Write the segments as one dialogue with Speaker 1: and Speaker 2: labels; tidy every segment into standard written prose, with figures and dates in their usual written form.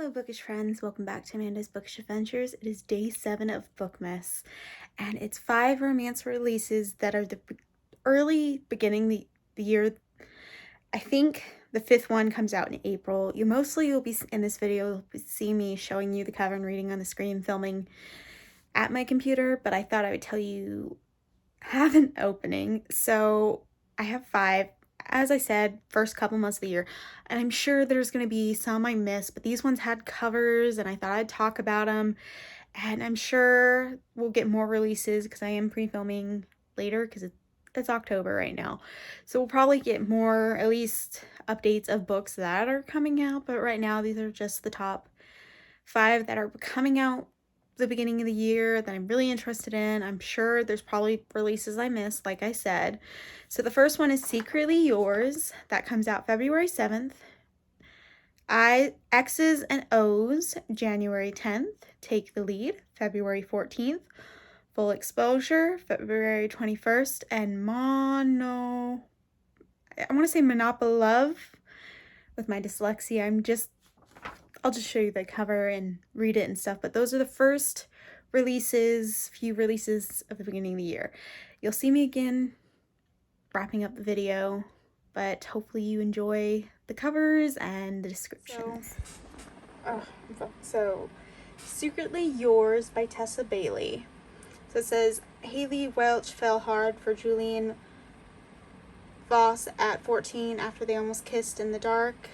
Speaker 1: Hello bookish friends, welcome back to Amanda's Bookish Adventures. It is day 7 of Bookmas, and it's 5 romance releases that are the early beginning the year. I think the 5th one comes out in April. You'll be in this video, you'll see me showing you the cover and reading on the screen, filming at my computer, but I thought I would tell you have an opening. So I have 5. As I said, first couple months of the year, and I'm sure there's going to be some I missed, but these ones had covers and I thought I'd talk about them, and I'm sure we'll get more releases because I am pre-filming later because it's October right now, so we'll probably get more, at least updates of books that are coming out, but right now these are just the top 5 that are coming out the beginning of the year that I'm really interested in. I'm sure there's probably releases I missed, like I said. So the first one is Secretly Yours. That comes out February 7th. X's and O's, January 10th. Take the Lead, February 14th. Full Exposure, February 21st. And I want to say Monopolove. With my dyslexia, I'll just show you the cover and read it and stuff, but those are the first few releases of the beginning of the year. You'll see me again wrapping up the video, but hopefully you enjoy the covers and the descriptions. So Secretly Yours by Tessa Bailey. So it says, Haley Welch fell hard for Julian Voss at 14 after they almost kissed in the dark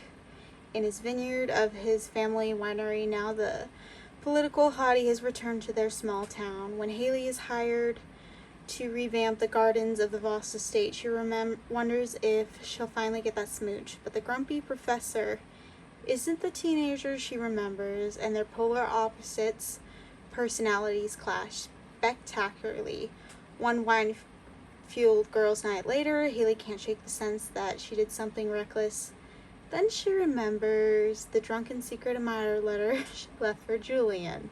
Speaker 1: in his vineyard of his family winery. Now the political hottie has returned to their small town. When Haley is hired to revamp the gardens of the Voss estate, she wonders if she'll finally get that smooch. But the grumpy professor isn't the teenager she remembers, and their polar opposites personalities clash spectacularly. One wine-fueled girls' night later, Haley can't shake the sense that she did something reckless. Then she remembers the drunken secret admirer letter she left for Julian.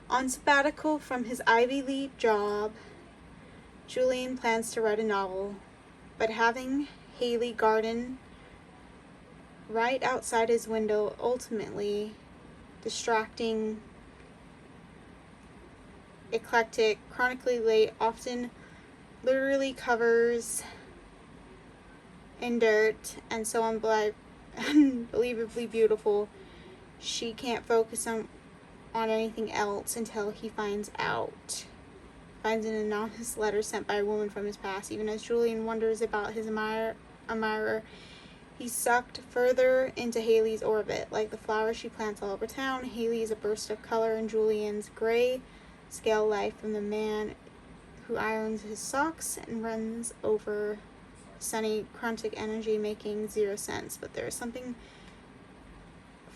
Speaker 1: On sabbatical from his Ivy League job, Julian plans to write a novel, but having Haley garden right outside his window, ultimately distracting, eclectic, chronically late, often literally covers in dirt, and so unbelievably beautiful, she can't focus on anything else until he finds an anonymous letter sent by a woman from his past. Even as Julian wonders about his admirer, he's sucked further into Haley's orbit. Like the flowers she plants all over town, Haley is a burst of color in Julian's gray scale life, from the man who irons his socks and runs over sunny, chronic energy, making zero sense. But there is something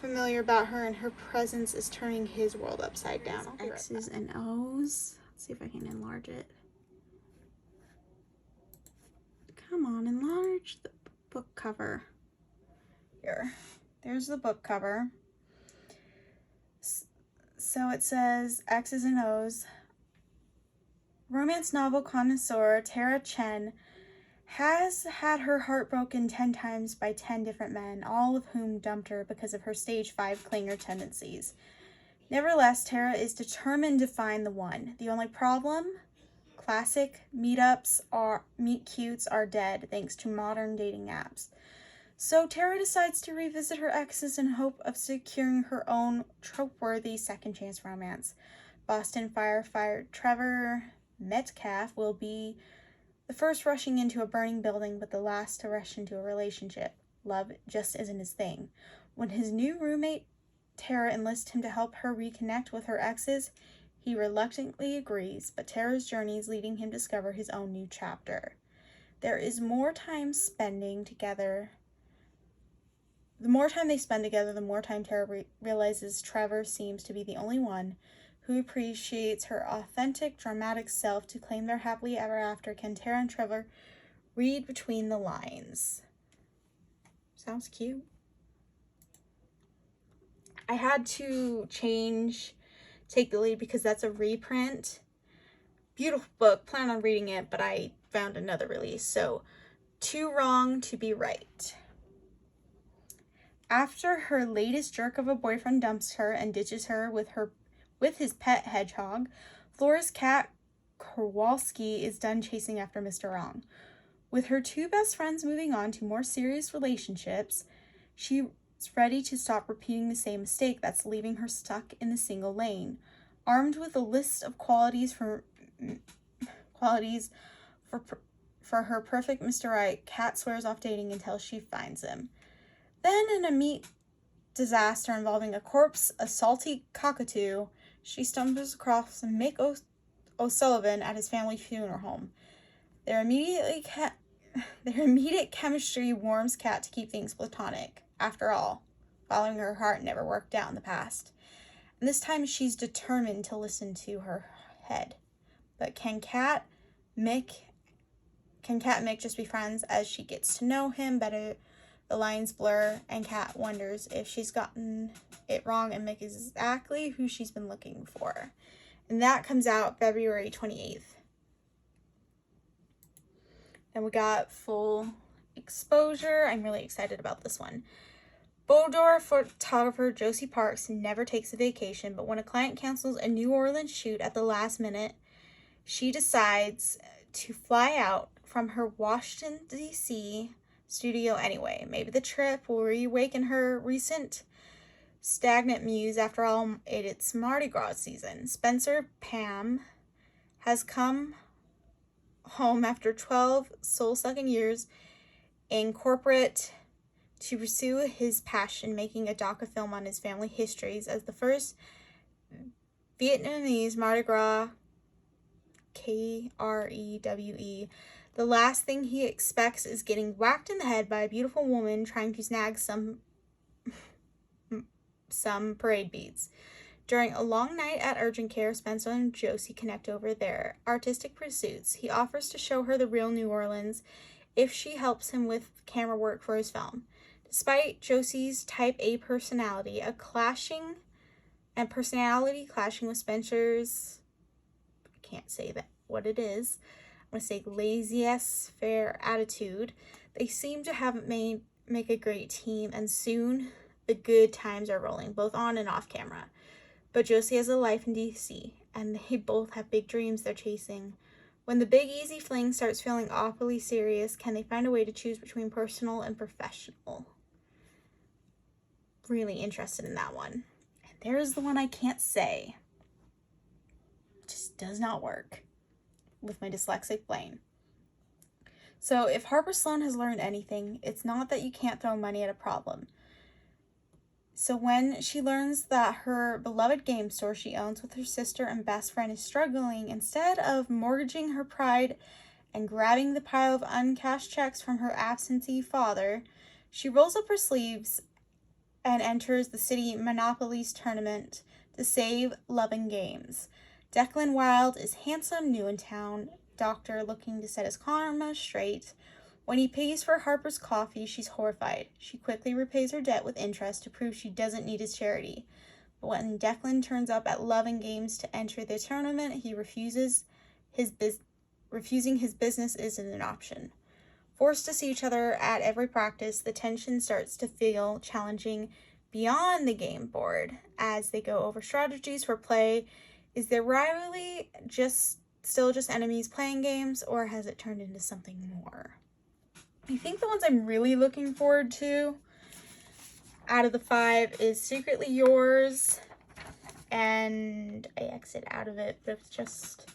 Speaker 1: familiar about her, and her presence is turning his world upside down. X's and O's. Let's see if I can enlarge it. Come on, enlarge the book cover. Here. There's the book cover. So it says X's and O's. Romance novel connoisseur Tara Chen has had her heart broken 10 times by 10 different men, all of whom dumped her because of her stage 5 clinger tendencies. Nevertheless, Tara is determined to find the one. The only problem? Classic meet cutes are dead thanks to modern dating apps. So Tara decides to revisit her exes in hope of securing her own trope-worthy second chance romance. Boston firefighter Trevor Metcalf will be the first rushing into a burning building, but the last to rush into a relationship. Love just isn't his thing. When his new roommate, Tara, enlists him to help her reconnect with her exes, he reluctantly agrees, but Tara's journeys leading him to discover his own new chapter. There is more time spending together. The more time they spend together, the more time Tara realizes Trevor seems to be the only one who appreciates her authentic, dramatic self. To claim their happily ever after, can Tara and Trevor read between the lines? Sounds cute. I had to change Take the Lead because that's a reprint. Beautiful book. Plan on reading it, but I found another release. So, Too Wrong to Be Right. After her latest jerk of a boyfriend dumps her and ditches her with his pet hedgehog, Flora's cat Kowalski is done chasing after Mr. Wrong. With her two best friends moving on to more serious relationships, she's ready to stop repeating the same mistake that's leaving her stuck in the single lane. Armed with a list of qualities for her perfect Mr. Right, Kat swears off dating until she finds him. Then, in a meat disaster involving a corpse, a salty cockatoo, she stumbles across Mick O'Sullivan at his family funeral home. Their immediate chemistry warms Kat to keep things platonic. After all, following her heart never worked out in the past. And this time she's determined to listen to her head. But can Kat and Mick just be friends? As she gets to know him better, the lines blur, and Kat wonders if she's gotten it wrong and Mick is exactly who she's been looking for. And that comes out February 28th. Then we got Full Exposure. I'm really excited about this one. Boudoir photographer Josie Parks never takes a vacation, but when a client cancels a New Orleans shoot at the last minute, she decides to fly out from her Washington, D.C. studio anyway. Maybe the trip will reawaken her recent stagnant muse. After all, it's Mardi Gras season. Spencer Pam has come home after 12 soul-sucking years in corporate to pursue his passion, making a docu-film on his family histories as the first Vietnamese Mardi Gras Krewe. The last thing he expects is getting whacked in the head by a beautiful woman trying to snag some parade beads. During a long night at urgent care, Spencer and Josie connect over their artistic pursuits. He offers to show her the real New Orleans if she helps him with camera work for his film. Despite Josie's type A personality, personality clashing with Spencer's, I can't say that what it is, I'm going to say laissez-faire attitude, they seem to make a great team, and soon the good times are rolling, both on and off camera. But Josie has a life in D.C., and they both have big dreams they're chasing. When the big easy fling starts feeling awfully serious, can they find a way to choose between personal and professional? Really interested in that one. And there's the one I can't say. It just does not work with my dyslexic brain. So if Harper Sloan has learned anything, it's not that you can't throw money at a problem. So when she learns that her beloved game store she owns with her sister and best friend is struggling, instead of mortgaging her pride and grabbing the pile of uncashed checks from her absentee father, she rolls up her sleeves and enters the city Monopolies tournament to save Loving Games. Declan Wilde is handsome, new in town, doctor looking to set his karma straight. When he pays for Harper's coffee, she's horrified. She quickly repays her debt with interest to prove she doesn't need his charity. But when Declan turns up at Loving Games to enter the tournament, he refusing his business isn't an option. Forced to see each other at every practice, the tension starts to feel challenging beyond the game board as they go over strategies for play. Is their rivalry still just enemies playing games, or has it turned into something more? I think the ones I'm really looking forward to out of the 5 is Secretly Yours, and I exit out of it, but it's just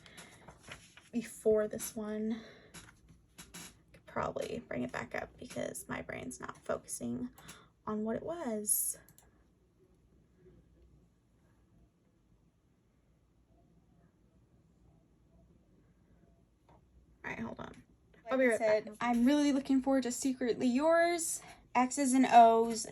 Speaker 1: before this one. I could probably bring it back up because my brain's not focusing on what it was. All right, hold on. I'll be right back. I'm really looking forward to Secretly Yours, X's and O's,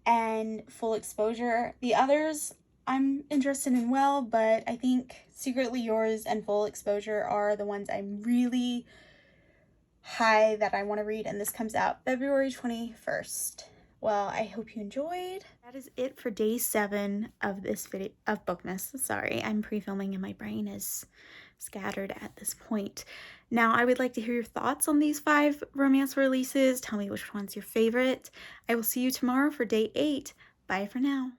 Speaker 1: and Full Exposure. The others I'm interested in well, but I think Secretly Yours and Full Exposure are the ones I'm really high that I want to read, and this comes out February 21st. Well, I hope you enjoyed. That is it for day 7 of this video of Bookmas. Sorry, I'm pre-filming and my brain is scattered at this point. Now, I would like to hear your thoughts on these 5 romance releases. Tell me which one's your favorite. I will see you tomorrow for day 8. Bye for now.